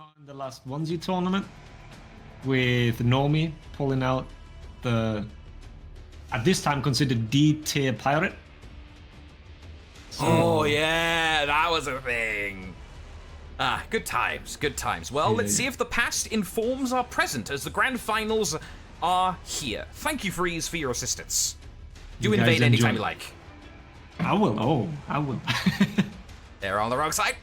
saw in the last 1Z tournament with Normie pulling out the, at this time, considered D-tier pirate. So... Oh, yeah, that was a thing. Ah, good times, good times. Well, let's see if the past informs our present as the grand finals are here. Thank you, Freeze, for your assistance. Do invade anytime you like. I will. Oh, I will. They're on the wrong side.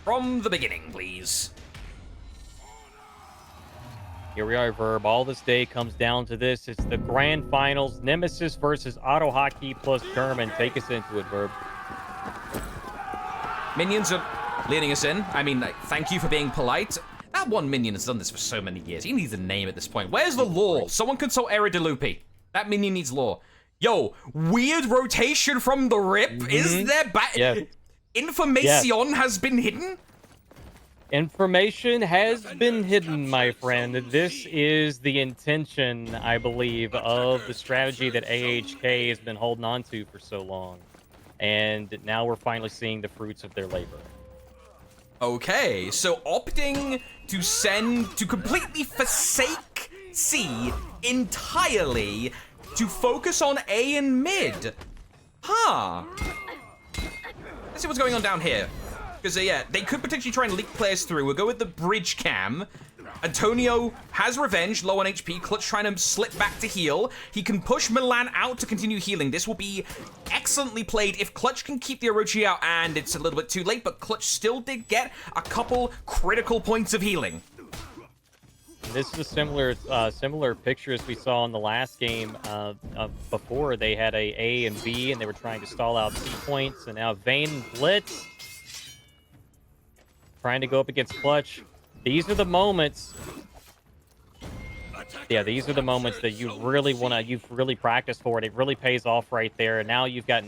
From the beginning, please. Here we are, Verb. All this day comes down to this. It's the grand finals. Nemesis versus Auto Hockey plus German. Take us into it, Verb. Minions are leading us in. I mean, thank you for being polite. That one minion has done this for so many years. He needs a name at this point. Where's the lore? Someone consult Era DeLupi. That minion needs lore. Yo, weird rotation from the rip. Is there back? Yes. Information has been hidden? Information has been hidden, my friend. This is the intention, I believe, of the strategy that AHK has been holding on to for so long. And now we're finally seeing the fruits of their labor. Okay, so opting to completely forsake C entirely to focus on A and mid. Huh. Let's see what's going on down here. Because, yeah, they could potentially try and leak players through. We'll go with the bridge cam. Antonio has revenge, low on HP. Clutch trying to slip back to heal. He can push Milan out to continue healing. This will be excellently played if Clutch can keep the Orochi out, and it's a little bit too late, but Clutch still did get a couple critical points of healing. This is a similar picture as we saw in the last game before. They had A and B, and they were trying to stall out C points, and now Vayne and Blitz trying to go up against Clutch. These are the moments. Yeah, these are the moments that you really you've really practiced for it. It really pays off right there. And now you've got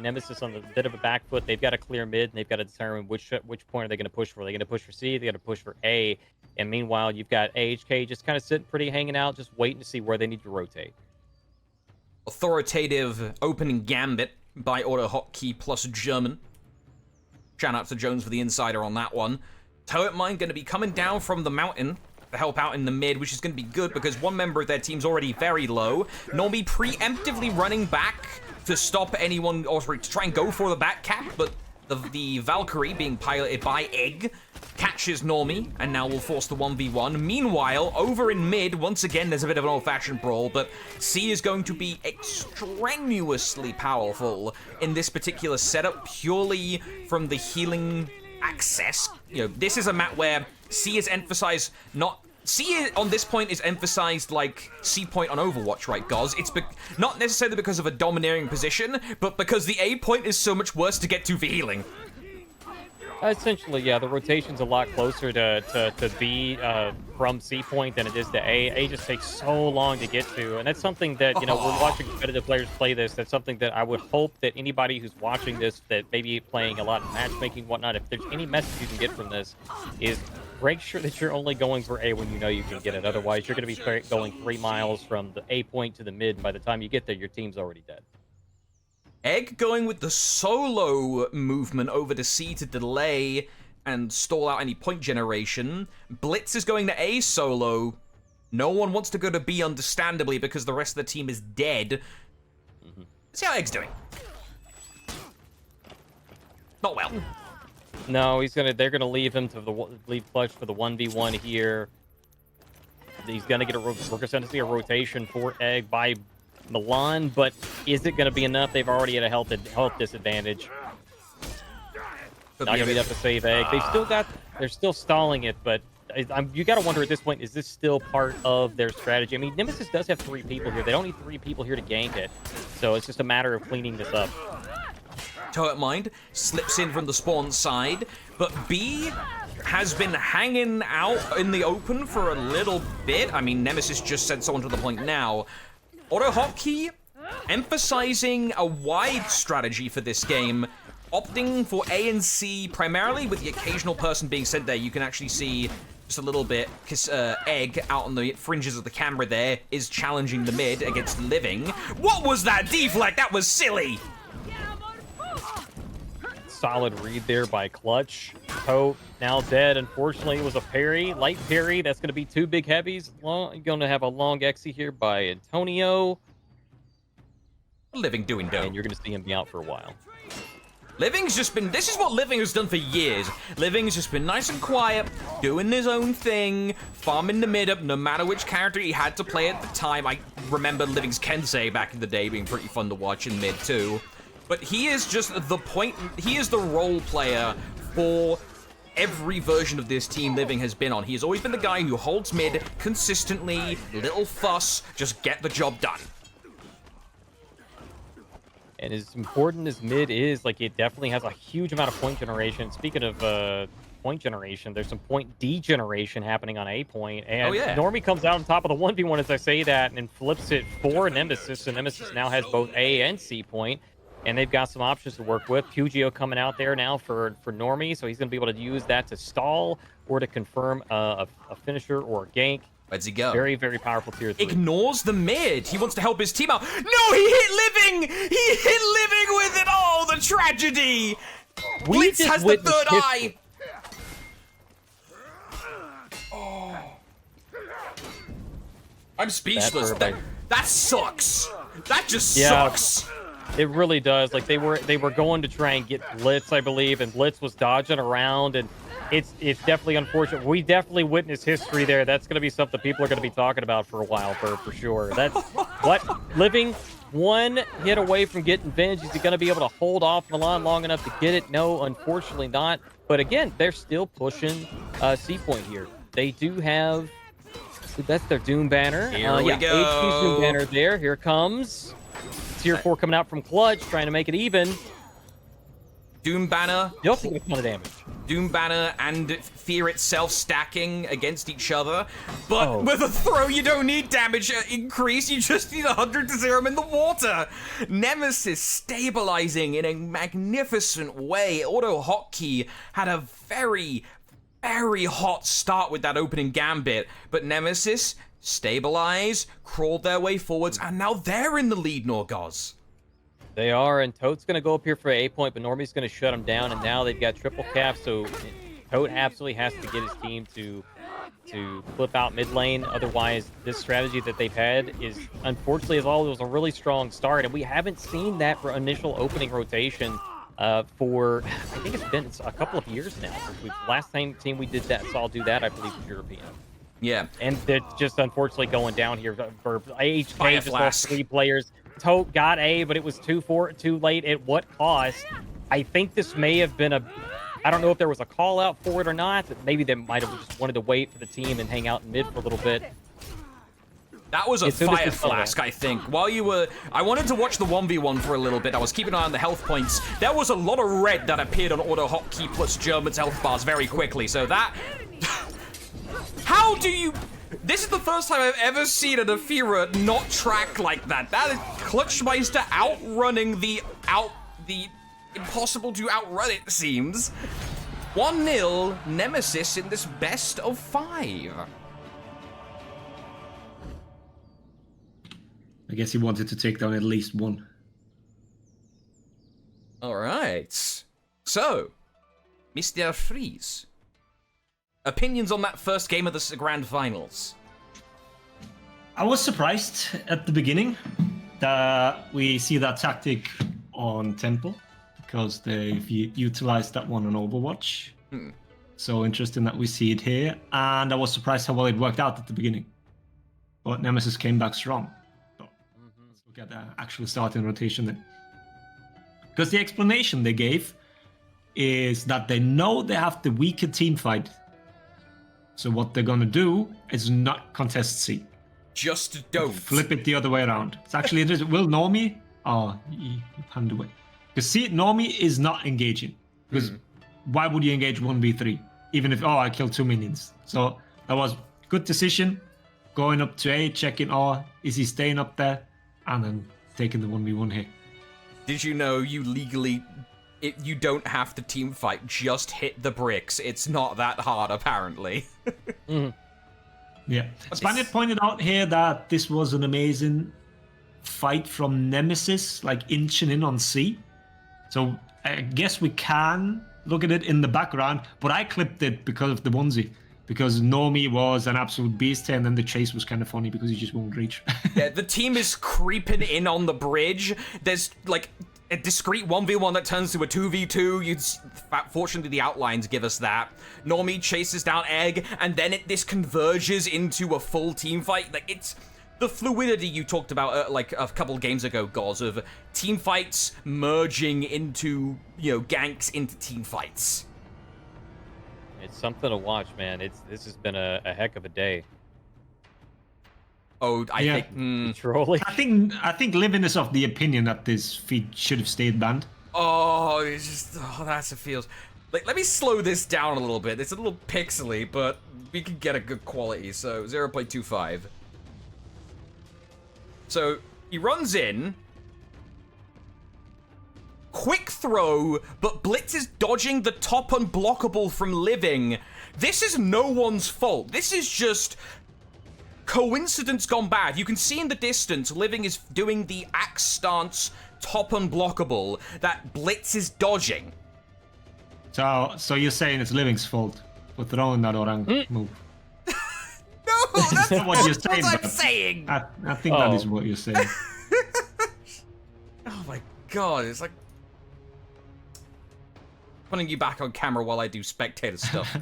Nemesis on the bit of a back foot. They've got to clear mid, and they've got to determine which point are they going to push for. Are they going to push for C? They got to push for A. And meanwhile, you've got AHK just kind of sitting pretty, hanging out, just waiting to see where they need to rotate. Authoritative opening gambit by Auto Hotkey plus German. Shout out to Jones for the insider on that one. Turret Mine going to be coming down from the mountain to help out in the mid, which is going to be good because one member of their team's already very low. Normie preemptively running back to stop anyone, or sorry, to try and go for the back cap, but the Valkyrie being piloted by Egg catches Normie, and now will force the 1v1. Meanwhile, over in mid, once again, there's a bit of an old-fashioned brawl, but C is going to be extraneously powerful in this particular setup, purely from the healing access. You know, this is a map where C is emphasized C on this point is emphasized like C point on Overwatch, right, Goz? It's not necessarily because of a domineering position, but because the A point is so much worse to get to for healing. Essentially, yeah, the rotation's a lot closer to B from C point than it is to A. A just takes so long to get to, and that's something that, you know, we're watching competitive players play this. That's something that I would hope that anybody who's watching this, that maybe playing a lot of matchmaking, whatnot, if there's any message you can get from this, is make sure that you're only going for A when you know you can get it. Otherwise, you're going to be going 3 miles from the A point to the mid, and by the time you get there, your team's already dead. Egg going with the solo movement over to C to delay and stall out any point generation. Blitz is going to A solo. No one wants to go to B, understandably, because the rest of the team is dead. Let's see how Egg's doing. Not well. No, they're gonna leave him to leave Clutch for the 1v1 here. He's gonna get we're gonna see a rotation for Egg by Milan, but is it going to be enough? They've already had a health disadvantage. Not going to be enough to save Egg. They're still stalling it, but you got to wonder at this point, is this still part of their strategy? I mean, Nemesis does have 3 people here. They don't need 3 people here to gank it, so it's just a matter of cleaning this up. Turret Mind slips in from the spawn side, but B has been hanging out in the open for a little bit. I mean, Nemesis just sent someone to the point now. Auto Hotkey emphasizing a wide strategy for this game, opting for A and C primarily, with the occasional person being sent there. You can actually see just a little bit, because Egg out on the fringes of the camera there is challenging the mid against Living. What was that deflect? That was silly! solid read there by Clutch. Pope now dead. Unfortunately, it was a parry, light parry. That's going to be 2 big heavies. Going to have a long exi here by Antonio. Living doing dope. And you're going to see him be out for a while. Living's just been, this is what Living has done for years. Living's just been nice and quiet, doing his own thing, farming the mid up, no matter which character he had to play at the time. I remember Living's Kensei back in the day being pretty fun to watch in mid too. But he is just the point, he is the role player for every version of this team Living has been on. He has always been the guy who holds mid consistently, little fuss, just get the job done. And as important as mid is, like, it definitely has a huge amount of point generation. Speaking of point generation, there's some point degeneration happening on A point. And Normie comes out on top of the 1v1 as I say that and flips it for Nemesis. And Nemesis now has both A and C point. And they've got some options to work with. Pugio coming out there now for Normie. So he's going to be able to use that to stall or to confirm a finisher or a gank. Where's he go? Very, very powerful tier 3. Ignores the mid. He wants to help his team out. No, he hit Living! He hit Living with it! Oh, the tragedy! Blitz has the third eye! Oh. I'm speechless. That sucks. That just sucks. It really does. Like, they were going to try and get Blitz, I believe, and Blitz was dodging around, and it's definitely unfortunate. We definitely witnessed history there. That's going to be something people are going to be talking about for a while, for sure. That's what Living 1 hit away from getting Venge. Is he going to be able to hold off Milan long enough to get it? No, unfortunately not. But again, they're still pushing C point here. They do have, that's their Doom banner. Here we go. HP's Doom banner there. Here comes Tier 4 coming out from Clutch, trying to make it even. Doom banner. They'll take a ton of damage. Doom banner and Fear itself stacking against each other. But with a throw, you don't need damage increase. You just need 100 to zero him in the water. Nemesis stabilizing in a magnificent way. Auto Hotkey had a very, very hot start with that opening gambit. But Nemesis stabilize, crawled their way forwards, and now they're in the lead, Norgoz. They are, and Toad's going to go up here for A point, but Normie's going to shut him down, and now they've got triple cap, so Toad absolutely has to get his team to flip out mid lane. Otherwise, this strategy that they've had is, unfortunately, as all, it was a really strong start, and we haven't seen that for initial opening rotation for, I think it's been a couple of years now. Last time team we did that, saw do that, I believe, was European. Yeah. And they're just unfortunately going down here for HK, just lost 3 players. Tote got A, but it was too late. At what cost? I think this may have been I don't know if there was a call out for it or not. Maybe they might have just wanted to wait for the team and hang out in mid for a little bit. That was a fire flask, I think. While you were, I wanted to watch the 1v1 for a little bit. I was keeping an eye on the health points. There was a lot of red that appeared on Auto Hotkey plus German's health bars very quickly. So that, how do you? This is the first time I've ever seen an Aphira not track like that. That is Clutchmeister outrunning the impossible to outrun, it seems. 1-0 Nemesis in this best of 5. I guess he wanted to take down at least one. All right. So, Mr. Freeze. Opinions on that first game of the Grand Finals? I was surprised at the beginning that we see that tactic on Temple, because they've utilized that one on Overwatch. So interesting that we see it here. And I was surprised how well it worked out at the beginning. But Nemesis came back strong. So let's look at the actual starting rotation then. Because the explanation they gave is that they know they have the weaker team fight. So what they're gonna do is not contest C. Just don't. Flip it the other way around. It's actually, will Normie? Oh, he panned away. Because see, Normie is not engaging. Because why would you engage 1v3? Even if, I killed 2 minions. So that was good decision. Going up to A, checking, is he staying up there? And then taking the 1v1 here. Did you know you legally... you don't have to team fight, just hit the bricks. It's not that hard, apparently. Yeah. Spaniard pointed out here that this was an amazing fight from Nemesis, like inching in on C. So I guess we can look at it in the background, but I clipped it because of the onesie. Because Normie was an absolute beast, and then the chase was kind of funny because he just won't reach. Yeah, the team is creeping in on the bridge. There's like a discrete 1v1 that turns to a 2v2. Fortunately, the outlines give us that. Normie chases down Egg, and then this converges into a full team fight. Like, it's the fluidity you talked about like a couple games ago, Goz, of team fights merging into, ganks into team fights. It's something to watch, man. This has been a heck of a day. Oh, I think Truly. I think Livin is of the opinion that this feed should have stayed banned. Oh, it's just that's a feels. Like, let me slow this down a little bit. It's a little pixely, but we can get a good quality. So 0.25. So he runs in. Quick throw, but Blitz is dodging the top unblockable from Living. This is no one's fault. This is just coincidence gone bad. You can see in the distance, Living is doing the axe stance top unblockable that Blitz is dodging. So you're saying it's Living's fault for throwing that orang move? No, that's not what you're saying. What I'm saying. I think that is what you're saying. Oh my god, it's like putting you back on camera while I do spectator stuff.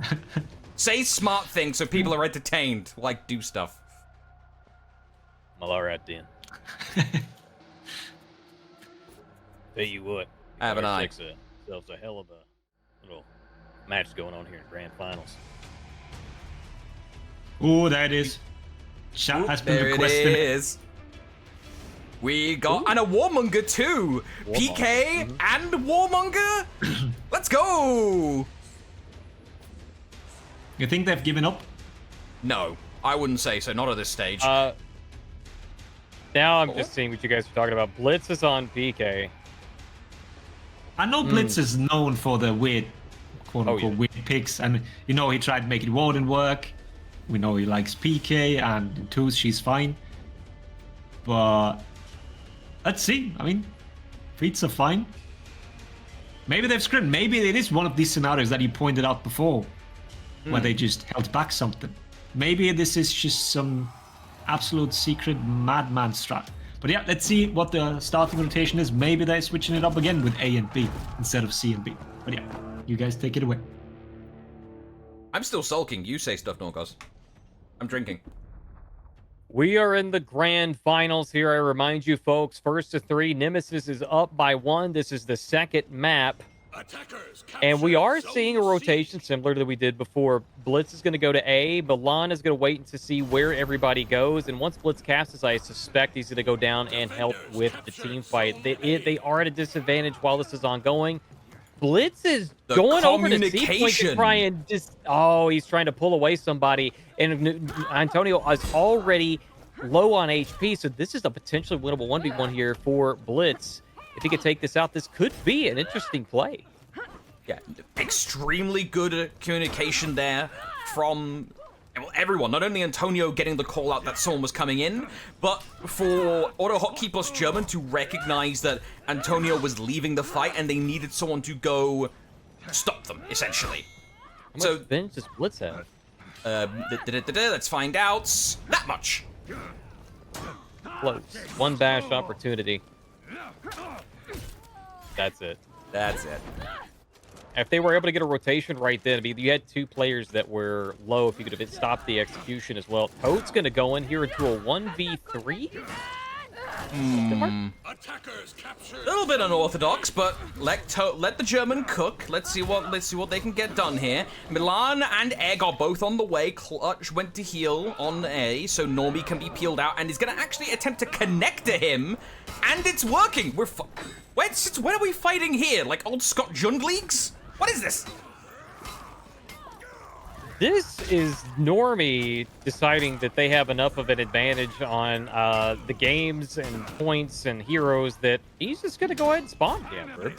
Say smart things so people are entertained while I do stuff. Well, all right then. Tell you what. Have an eye. There's a hell of a little match going on here in Grand Finals. Oh, there it is. Chat has been There it requesting it. is. We got and a Warmonger too. PK and Warmonger. Let's go. You think they've given up? No, I wouldn't say so. Not at this stage. Now I'm just seeing what you guys are talking about. Blitz is on PK. I know Blitz is known for the weird, quote-unquote, weird picks, and he tried to make it Warden work. We know he likes PK, and in twos she's fine. But let's see. I mean, feats are fine. Maybe they've scripted. Maybe it is one of these scenarios that you pointed out before, where they just held back something. Maybe this is just some absolute secret madman strat. But yeah, let's see what the starting rotation is. Maybe they're switching it up again with A and B instead of C and B. But yeah, you guys take it away. I'm still sulking. You say stuff, Norcos. I'm drinking. We are in the grand finals here. I remind you, folks, first to three. Nemesis is up by 1. This is the second map. And we are seeing a rotation similar to what we did before. Blitz is going to go to A. Milan is going to wait to see where everybody goes. And once Blitz casts, I suspect he's going to go down and help with the team fight. They are at a disadvantage while this is ongoing. Blitz is going over to C point to try and just... Oh, he's trying to pull away somebody. And Antonio is already low on HP, so this is a potentially winnable 1v1 here for Blitz. If he could take this out, this could be an interesting play. Yeah, extremely good communication there from everyone. Not only Antonio getting the call out that someone was coming in, but for AutoHotkey plus German to recognize that Antonio was leaving the fight and they needed someone to go stop them, essentially. How much bench does Blitz have? Let's find out. That much. Close. One bash opportunity. That's it. That's it. If they were able to get a rotation right then, I mean, you had two players that were low. If you could have stopped the execution as well. Toad's going to go in here into a 1v3. A little bit unorthodox, but let the German cook. Let's see what they can get done here. Milan and Egg are both on the way. Clutch went to heal on A, so Normie can be peeled out, and he's gonna actually attempt to connect to him, and it's working. When are we fighting here? Like old Scott Jund leagues? What is this? This is Normie deciding that they have enough of an advantage on the games and points and heroes that he's just going to go ahead and spawn camper.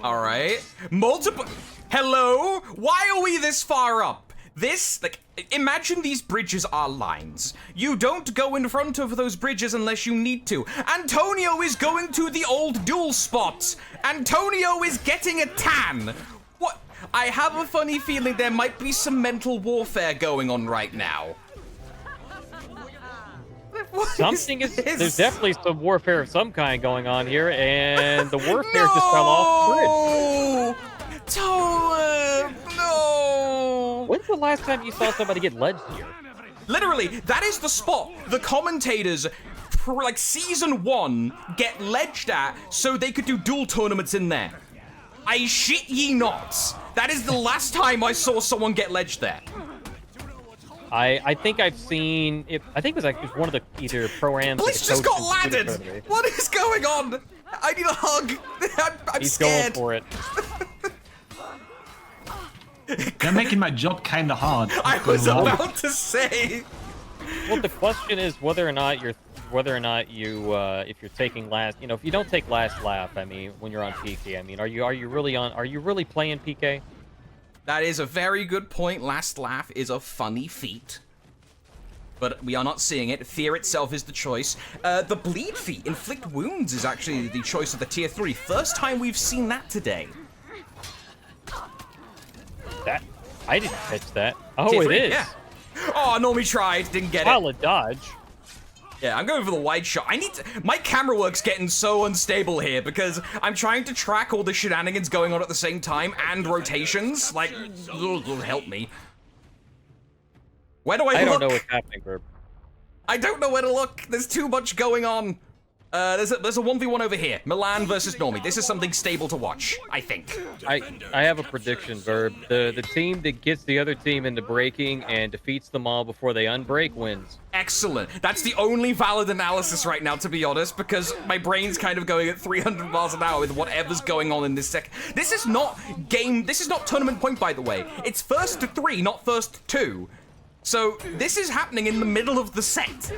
All right. Multiple... Hello? Why are we this far up? This, like, imagine these bridges are lines. You don't go in front of those bridges unless you need to. Antonio is going to the old duel spot. Antonio is getting a tan. What? I have a funny feeling there might be some mental warfare going on right now. Something is there's definitely some warfare of some kind going on here, and the warfare just fell off the grid. Toad, no! When's the last time you saw somebody get ledged here? Literally, that is the spot the commentators for like season 1 get ledged at so they could do duel tournaments in there. I shit ye not. That is the last time I saw someone get ledged there. I think I've seen it. I think it was one of the either pro-ams. Blitz just got laddered. What is going on? I need a hug. I'm He's scared. Going for it. They're making my job kind of hard. I was about to say. Well, the question is whether or not you, if you're taking last, if you don't take last laugh, I mean, when you're on PK, I mean, are you really playing PK? That is a very good point. Last laugh is a funny feat. But we are not seeing it. Fear itself is the choice. The bleed feat, inflict wounds, is actually the choice of the tier 3. First time we've seen that today. That I didn't catch that. Oh, tier it 3, is. Yeah. Oh, Normie tried, didn't get it. Solid dodge. Yeah, I'm going for the wide shot. My camera work's getting so unstable here because I'm trying to track all the shenanigans going on at the same time and rotations. Like, help me. Where do I look? I don't know what's happening, Verb. I don't know where to look. There's too much going on. There's a 1v1 over here. Milan versus Normie. This is something stable to watch, I think. I have a prediction, Verb. The team that gets the other team into breaking and defeats them all before they unbreak wins. Excellent. That's the only valid analysis right now, to be honest, because my brain's kind of going at 300 miles an hour with whatever's going on in this sec. This is not tournament point, by the way. It's first to 3, not first to 2. So this is happening in the middle of the set.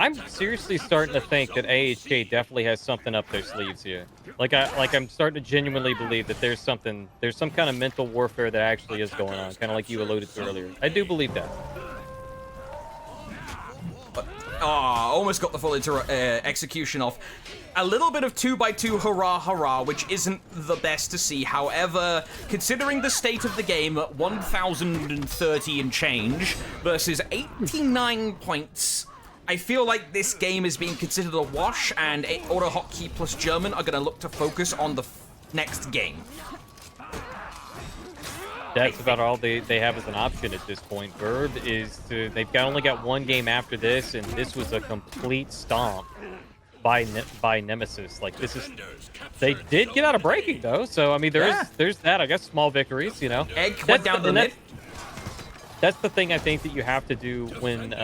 I'm seriously starting to think that AHK definitely has something up their sleeves here. I'm starting to genuinely believe that there's some kind of mental warfare that actually is going on, kind of like you alluded to earlier. I do believe that. Almost got the full execution off. A little bit of 2x2 hurrah hurrah, which isn't the best to see. However, considering the state of the game, 1,030 and change versus 89 points, I feel like this game is being considered a wash, and AutoHotkey plus German are going to look to focus on the next game. That's about all they have as an option at this point. Verb is they've only got one game after this, and this was a complete stomp by Nemesis. Like, they did get out of breaking though, so I mean there's that, I guess, small victories, Egg went down the mid. That's the thing I think that you have to do when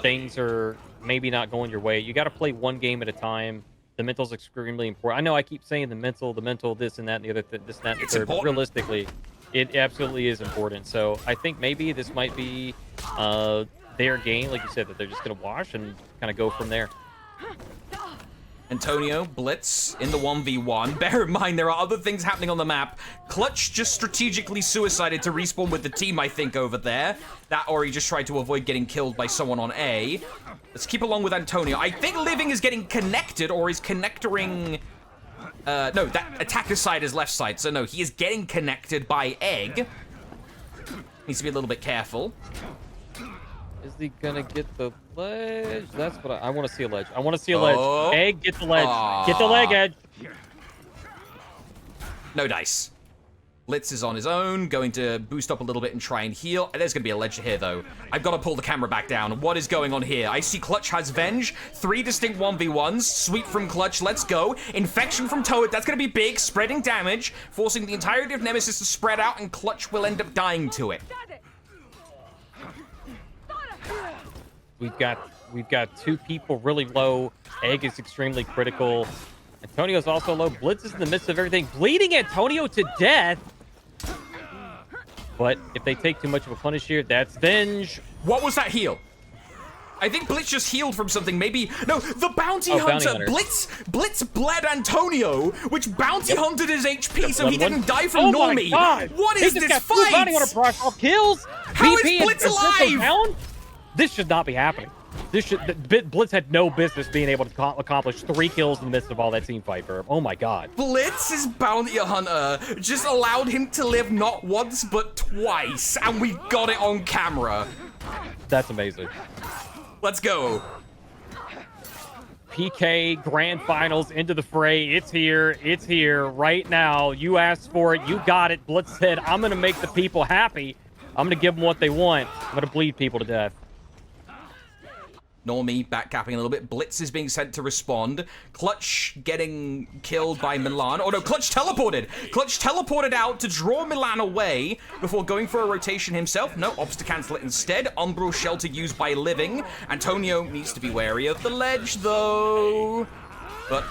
things are maybe not going your way. You got to play one game at a time. The mental's extremely important. I know I keep saying the mental, this and that and the other, this and that and the third, but realistically, it absolutely is important. So I think maybe this might be their game, like you said, that they're just going to wash and kind of go from there. Antonio, Blitz in the 1v1. Bear in mind, there are other things happening on the map. Clutch just strategically suicided to respawn with the team, I think, over there. That, or he just tried to avoid getting killed by someone on A. Let's keep along with Antonio. I think Living is getting connected, or is connectoring... no, that attacker side is left side, so no, he is getting connected by Egg. Needs to be a little bit careful. Is he gonna get the ledge? That's what I want to see a ledge. I want to see a ledge. Egg, get the ledge. Get the leg, Egg. No dice. Blitz is on his own, going to boost up a little bit and try and heal. There's going to be a ledge here, though. I've got to pull the camera back down. What is going on here? I see Clutch has Venge. 3 distinct 1v1s. Sweep from Clutch. Let's go. Infection from Toad. That's going to be big. Spreading damage. Forcing the entirety of Nemesis to spread out, and Clutch will end up dying to it. We've got two people really low. Egg is extremely critical. Antonio's also low. Blitz is in the midst of everything, bleeding Antonio to death. But if they take too much of a punish here, that's Venge. What was that heal? I think Blitz just healed from something. Maybe no, the bounty Bounty hunter. Hunter. Blitz bled Antonio, which bounty hunted his HP, so he One. didn't die from Oh my Normie. God. What He is just this got two Bounty Hunter fight? proc kills. How is BP Blitz and Cisco alive? down? This should not be happening. Blitz had no business being able to accomplish 3 kills in the midst of all that team fight, Verb. Oh my God. Blitz's bounty hunter just allowed him to live not once but twice, and we got it on camera. That's amazing. Let's go. PK Grand Finals Into the Fray. It's here right now. You asked for it, you got it. Blitz said, I'm gonna make the people happy. I'm gonna give them what they want. I'm gonna bleed people to death. Normie backcapping a little bit. Blitz is being sent to respond. Clutch getting killed by Milan. Oh no, Clutch teleported! Clutch teleported out to draw Milan away before going for a rotation himself. No, opts to cancel it instead. Umbral Shelter used by Living. Antonio needs to be wary of the ledge though. But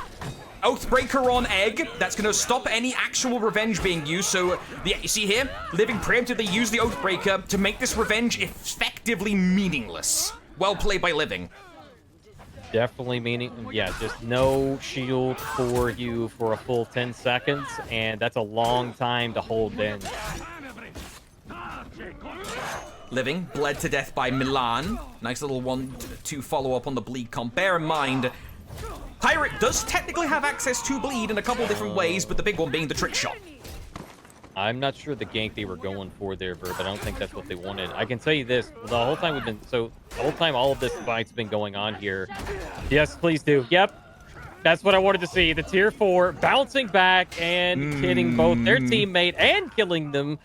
Oathbreaker on Egg. That's going to stop any actual revenge being used. So, you see here? Living preemptively used the Oathbreaker to make this revenge effectively meaningless. Well played by Living. Definitely meaning, yeah, just no shield for you for a full 10 seconds, and that's a long time to hold in. Living, bled to death by Milan. Nice little one to follow up on the bleed comp. Bear in mind, Pirate does technically have access to bleed in a couple different ways, but the big one being the trick shot. I'm not sure the gank they were going for there, Verb, but I don't think that's what they wanted. I can tell you this, the whole time all of this fight's been going on here. Yes, please do. Yep. That's what I wanted to see. The tier 4 bouncing back and hitting both their teammate and killing them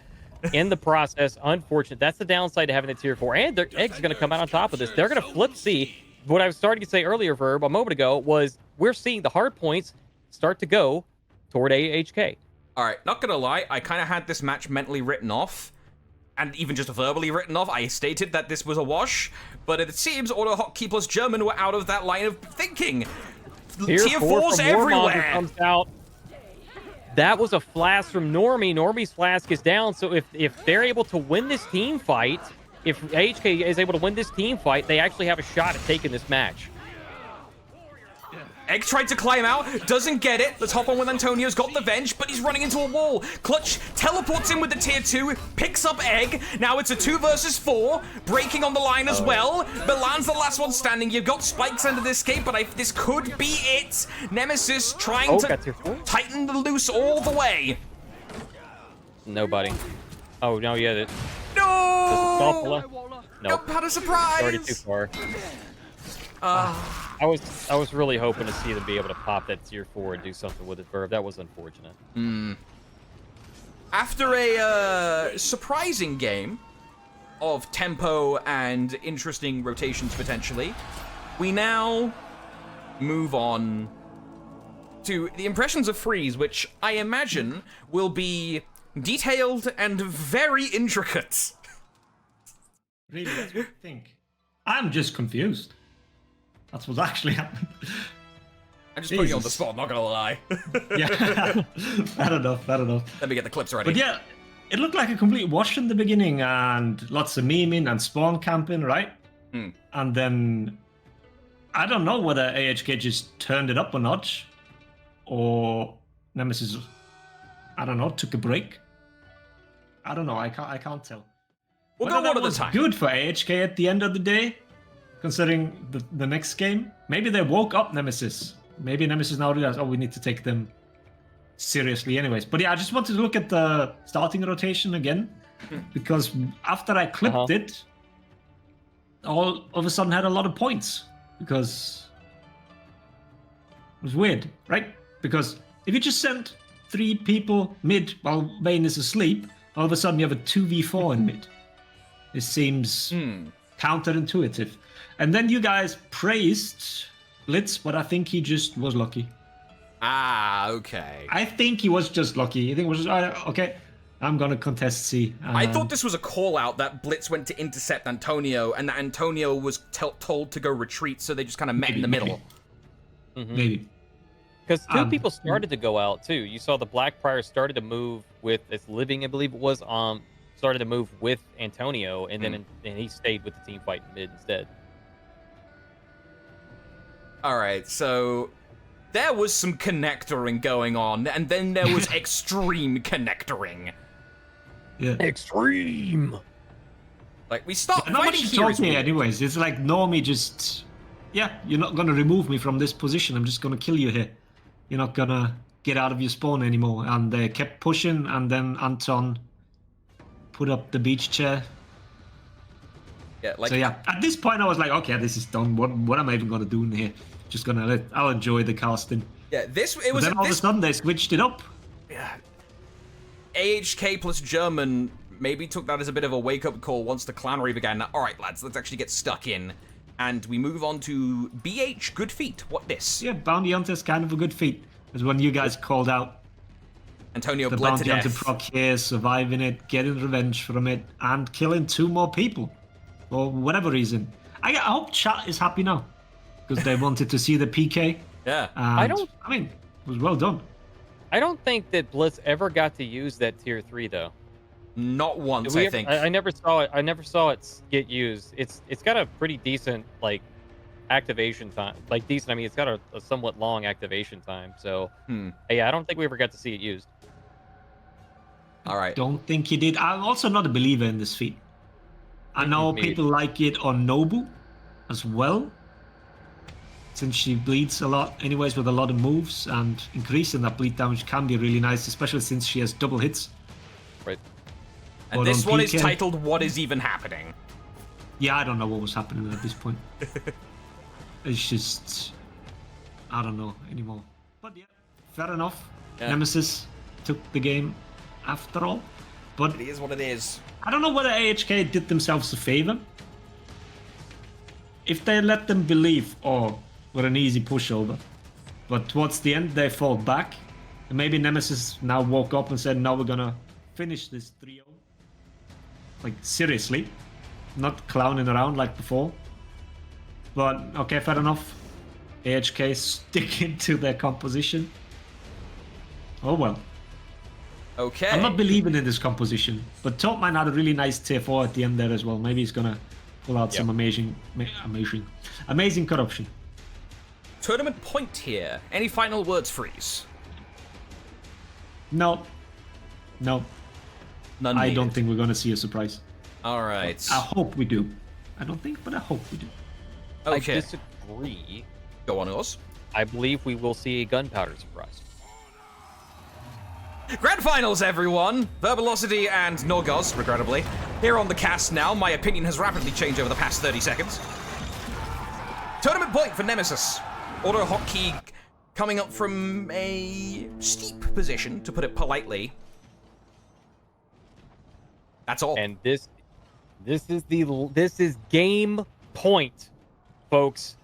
in the process. Unfortunate. That's the downside to having the tier 4. And their Egg's going to come out on top of this. They're going to flip C. What I was starting to say earlier, Verb, a moment ago, was we're seeing the hard points start to go toward AHK. All right, not gonna lie, I kind of had this match mentally written off, and even just verbally written off. I stated that this was a wash, but it seems AutoHotkey plus German were out of that line of thinking. Tier 4's everywhere. Comes out. That was a flash from Normie. Normie's flask is down, so if they're able to win this team fight, if AHK is able to win this team fight, they actually have a shot at taking this match. Egg tried to climb out, doesn't get it. Let's hop on with Antonio's got the venge, but he's running into a wall. Clutch teleports in with the tier 2, picks up Egg. Now it's a 2 versus 4, breaking on the line as well. Milan's the last one standing. You've got spikes under this escape, but this could be it. Nemesis trying to tighten the loose all the way. Nobody. Oh, no, yeah. No! Nope. Had a surprise! Already too far. I was really hoping to see them be able to pop that tier 4 and do something with it, Verb. That was unfortunate. After a surprising game of tempo and interesting rotations potentially, we now move on to the impressions of Freeze, which I imagine will be detailed and very intricate. Really, that's what you think. I'm just confused. That's what's actually happened. I just put you on the spot, not gonna lie. Yeah, bad enough. Let me get the clips ready. But yeah, it looked like a complete wash in the beginning and lots of memeing and spawn camping, right? And then, I don't know whether AHK just turned it up a notch or Nemesis, I don't know, took a break. I don't know, I can't tell. We'll go one at a time. Good for AHK at the end of the day. Considering the next game, maybe they woke up Nemesis. Maybe Nemesis now realized, oh, we need to take them seriously anyways. But yeah, I just wanted to look at the starting rotation again, because after I clipped it, all of a sudden had a lot of points, because it was weird, right? Because if you just send 3 people mid while Vayne is asleep, all of a sudden you have a 2v4 in mid. It seems counterintuitive. And then you guys praised Blitz, but I think he just was lucky. Ah, okay. I think he was just lucky. I think it was just, okay, I'm going to contest C. I thought this was a call-out that Blitz went to intercept Antonio, and that Antonio was told to go retreat, so they just kind of met in the middle. Maybe. Because 2 people started to go out, too. You saw the Blackbriar started to move with its Living, I believe it was, started to move with Antonio, and then and he stayed with the team fight mid instead. All right, so there was some connectoring going on, and then there was extreme connectoring. Yeah. Extreme. Like, we start Not fighting much here is talking weird. anyways. It's like Normie just... Yeah, you're not going to remove me from this position. I'm just going to kill you here. You're not going to get out of your spawn anymore. And they kept pushing, and then Anton put up the beach chair. Yeah, like, So yeah, at this point I was like, okay, this is done. What am I even going to do in here? Just going to I'll enjoy the casting. yeah, it But was then all of a sudden they switched it up. Yeah. AHK plus German maybe took that as a bit of a wake-up call once the clannery began. All right, lads, let's actually get stuck in. And we move on to BH, good feat. What this? Yeah, Bounty Hunter's kind of a good feat. Because when you guys called out Antonio the bled to Bounty Hunter death. proc here, surviving it, getting revenge from it, and killing 2 more people. For whatever reason. I hope chat is happy now. Because they wanted to see the PK. Yeah. And, I mean, it was well done. I don't think that Blitz ever got to use that tier 3 though. Not once, Did we I ever- think. I never saw it. I never saw it get used. It's got a pretty decent like activation time. Like decent. I mean, it's got a somewhat long activation time. So yeah, I don't think we ever got to see it used. All right. Don't think he did. I'm also not a believer in this feat. I know Me people like it on Nobu as well. Since she bleeds a lot anyways with a lot of moves, and increasing that bleed damage can be really nice, especially since she has double hits. Right. And But this on one is PK titled What Is Even Happening? Yeah, I don't know what was happening at this point. It's just... I don't know anymore. But yeah, fair enough. Yeah. Nemesis took the game after all. But It is what it is. I don't know whether AHK did themselves a favor. If they let them believe, oh, we're an easy pushover, but towards the end they fall back, and maybe Nemesis now woke up and said, no, we're gonna finish this 3-0. Like, seriously. Not clowning around like before. But, okay, fair enough. AHK sticking to their composition. Oh well. Okay. I'm not believing in this composition, but Topman had a really nice tier 4 at the end there as well. Maybe he's gonna pull out some amazing corruption. Tournament point here. Any final words, Freeze? No. None I needed. don't think we're gonna see a surprise. All right. I hope we do. I don't think, but I hope we do. Okay. I disagree. Go on, Oz. I believe we will see a gunpowder surprise. Grand finals, everyone! Verbalocity and Norgoz, regrettably. Here on the cast now, my opinion has rapidly changed over the past 30 seconds. Tournament point for Nemesis. Auto hotkey coming up from a steep position, to put it politely. That's all. And this is game point, folks.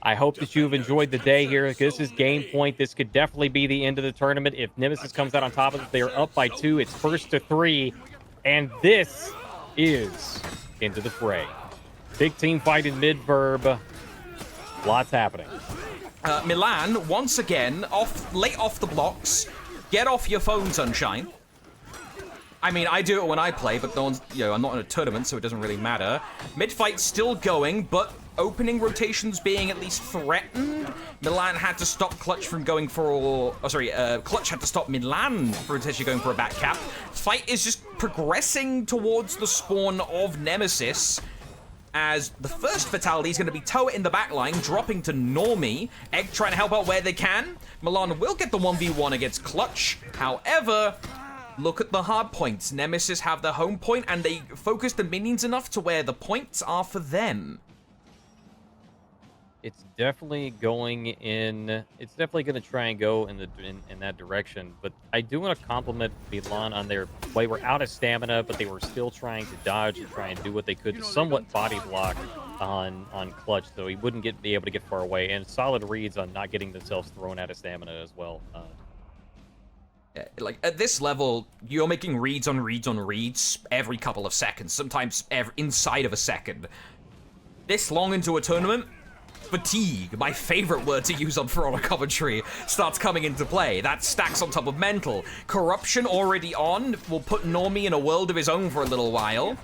I hope that you've enjoyed the day here. This is game point. This could definitely be the end of the tournament. If Nemesis comes out on top of it, they are up by 2. It's first to 3. And this is Into the Fray. Big team fight in mid-verb. Lots happening. Milan, once again, late off the blocks. Get off your phone, sunshine. I mean, I do it when I play, but no one's, I'm not in a tournament, so it doesn't really matter. Mid-fight's still going, but opening rotations being at least threatened. Milan had to stop Clutch from going for... Clutch had to stop Milan from potentially going for a back cap. Fight is just progressing towards the spawn of Nemesis, as the first fatality is going to be Toa in the backline, dropping to Normie. Egg trying to help out where they can. Milan will get the 1v1 against Clutch. However, look at the hard points. Nemesis have the home point, and they focus the minions enough to where the points are for them. It's definitely going in. It's definitely going to try and go in that direction. But I do want to compliment Milan on their play. We're out of stamina, but they were still trying to dodge and try and do what they could to somewhat body block on Clutch, so he wouldn't be able to get far away. And solid reads on not getting themselves thrown out of stamina as well. Yeah, like, at this level, you're making reads on reads on reads every couple of seconds, sometimes inside of a second. This long into a tournament, fatigue, my favorite word to use on ForHonor commentary, starts coming into play. That stacks on top of mental. Corruption already on will put Normie in a world of his own for a little while.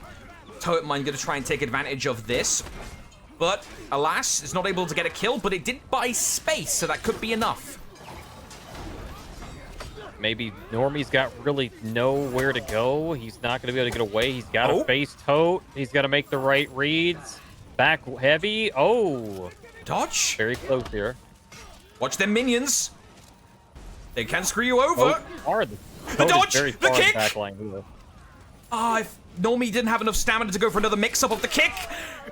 Toadmine gonna try and take advantage of this. But, alas, it's not able to get a kill, but it did buy space, so that could be enough. Maybe Normie's got really nowhere to go. He's not going to be able to get away. He's got to face Tote. He's got to make the right reads. Back heavy. Oh. Dodge. Very close here. Watch them minions. They can screw you over. Hard. The dodge. Very The kick. Backline. Normie didn't have enough stamina to go for another mix-up of the kick.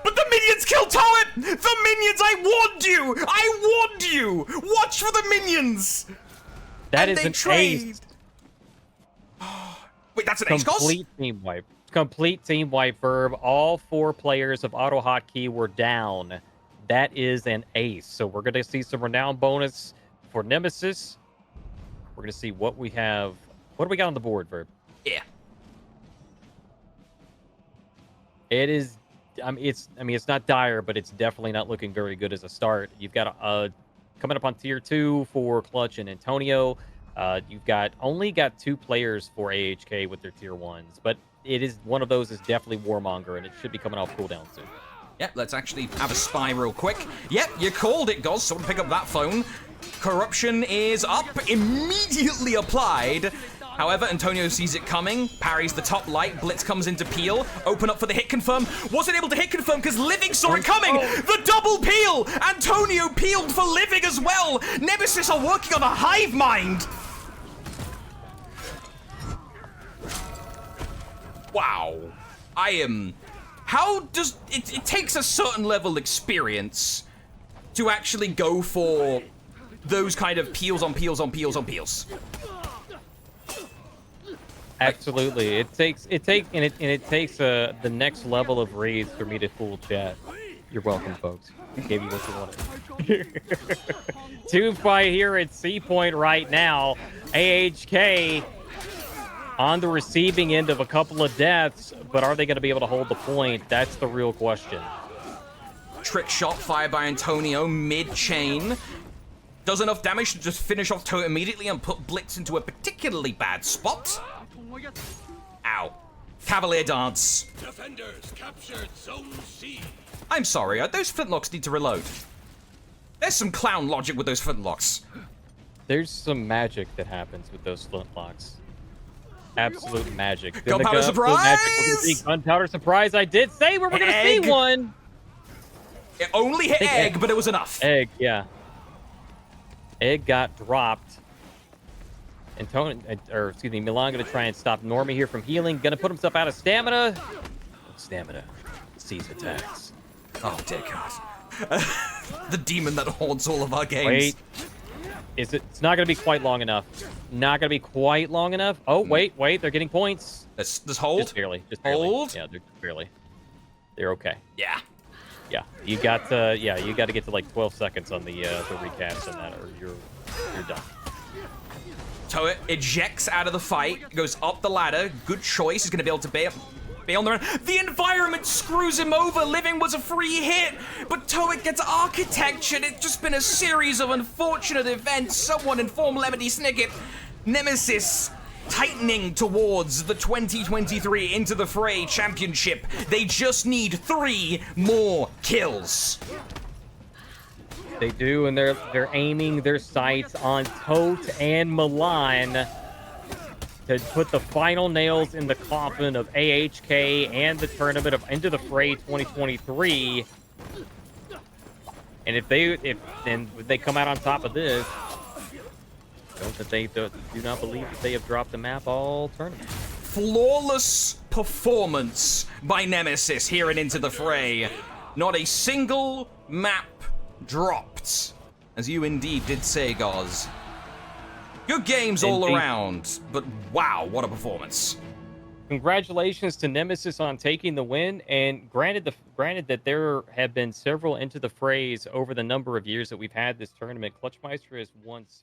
But the minions killed Toet. The minions. I warned you. I warned you. Watch for the minions. That is an ace. Wait, that's an ace, Goz? Complete team wipe. Complete team wipe, Verb. All 4 players of Auto Hotkey were down. That is an ace. So we're going to see some renown bonus for Nemesis. We're going to see what we have. What do we got on the board, Verb? Yeah. It is. It's not dire, but it's definitely not looking very good as a start. You've got coming up on tier 2 for Clutch and Antonio. You've only got 2 players for AHK with their tier 1s, but it is one of those is definitely Warmonger, and it should be coming off cooldown soon. Yep, let's actually have a spy real quick. Yep, you called it, Goz. Someone pick up that phone. Corruption is up, immediately applied. However, Antonio sees it coming, parries the top light, Blitz comes into peel, open up for the hit confirm, wasn't able to hit confirm because Living saw it coming! The double peel! Antonio peeled for Living as well! Nemesis are working on a hive mind! Wow. How does... It takes a certain level of experience to actually go for those kind of peels on peels on peels on peels. Absolutely, it takes the next level of raids for me to fool chat. You're welcome, folks. I gave you what you wanted. 2 fight here at C point right now. AHK on the receiving end of a couple of deaths, but are they going to be able to hold the point? That's the real question. Trick shot fired by Antonio mid-chain. Does enough damage to just finish off Toad immediately and put Blitz into a particularly bad spot. Ow. Cavalier dance. Defenders captured Zone C. I'm sorry, those flintlocks need to reload. There's some clown logic with those flintlocks. There's some magic that happens with those flintlocks. Absolute magic. Gunpowder surprise! We're gonna see gunpowder surprise. I did say we were gonna see one. It only hit egg, but it was enough. Egg, yeah. Egg got dropped. Milan gonna try and stop Normie here from healing. Gonna put himself out of stamina. Stamina sees attacks. Oh dear God. The demon that haunts all of our games. Wait. It's not gonna be quite long enough. Not gonna be quite long enough. Oh, wait. They're getting points. Just hold. Just barely. Just barely. Hold. Yeah, they're just barely. They're okay. Yeah. Yeah, you got to get to like 12 seconds on the recast on that, or you're done. Toet ejects out of the fight, goes up the ladder. Good choice. He's going to be able to bail on the run. The environment screws him over. Living was a free hit, but Toet gets architectured. It's just been a series of unfortunate events. Someone inform Lemony Snicket. Nemesis tightening towards the 2023 Into the Fray championship. They just need 3 more kills. They do, and they're aiming their sights on Tote and Milan to put the final nails in the coffin of AHK and the tournament of Into the Fray 2023. And if they come out on top of this, do not believe that they have dropped the map all tournament. Flawless performance by Nemesis here in Into the Fray. Not a single map dropped, as you indeed did say, Goz. Good games all around, but wow, what a performance. Congratulations to Nemesis on taking the win, and granted that there have been several Into the Frays over the number of years that we've had this tournament, Clutchmeister has won